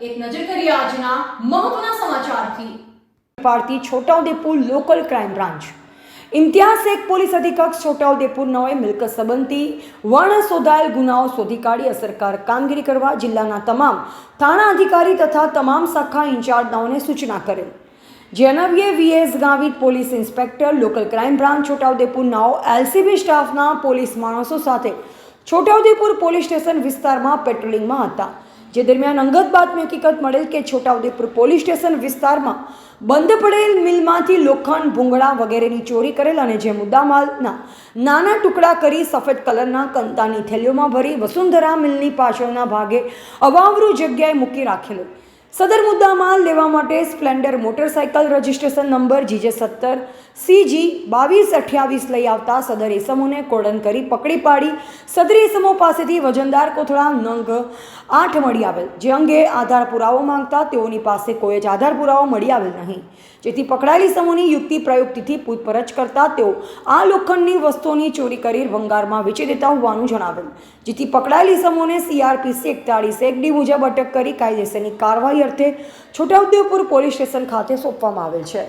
એક નજર કરીએ આજના મહત્વના સમાચારથી. પાડતી Chhota Udepur local crime branch Imtiyaz Shaikh પોલીસ અધિક્ષક છોટાઉદેપુર નવે મિલકત સંબંધી વર્ણ શોધાયેલ ગુનાઓ શોધી કાઢી અસરકારક કામગીરી કરવા જિલ્લાના તમામ થાણા અધિકારી તથા તમામ શાખા ઇન્ચાર્જનાઓને સૂચના કરેલ. જે અન્વયે VS Gavit police inspector local crime branch Chhotaudepur નાઓ એલસીબી સ્ટાફના પોલીસ માણસો સાથે છોટાઉદેપુર પોલીસ સ્ટેશન વિસ્તારમાં પેટ્રોલિંગમાં હતા. જે દરમિયાન અંગત બાતમી હકીકત મળેલ કે છોટાઉદેપુર પોલીસ સ્ટેશન વિસ્તારમાં બંધ પડેલ મિલમાંથી લોખંડ, ભૂંગળા વગેરેની ચોરી કરેલ અને જે મુદ્દામાલના નાના ટુકડા કરી સફેદ કલરના કંતાની થેલીઓમાં ભરી વસુંધરા મિલની પાછળના ભાગે અવાવરૂ જગ્યાએ મૂકી રાખેલો. સદર મુદ્દામાલ લેવા માટે Splendor motorcycle registration number GJ17 CG 2228 લઈ આવતા સદર ઇસમોને કોર્ડન કરી પકડી પાડી સદર ઇસમો પાસેથી વજનદાર કોથળા નંગ 8 મળી આવેલ. જે અંગે આધાર પુરાવો માંગતા તેઓની પાસે કોઈ જ આધાર પુરાવો મળી આવેલ નહીં. જેથી પકડાયેલી સમૂહની યુક્તિ પ્રયુક્તિથી પૂછપરછ કરતા તેઓ આ લોખંડની વસ્તુઓની ચોરી કરી ભંગારમાં વેચી દેતા હોવાનું જણાવેલ. જેથી પકડાયેલી સમૂહને CRPC 41(1) મુજબ અટક કરી કાયદેસરની કાર્યવાહી અર્થે છોટાઉદેપુર પોલીસ સ્ટેશન ખાતે સોંપવામાં આવેલ છે.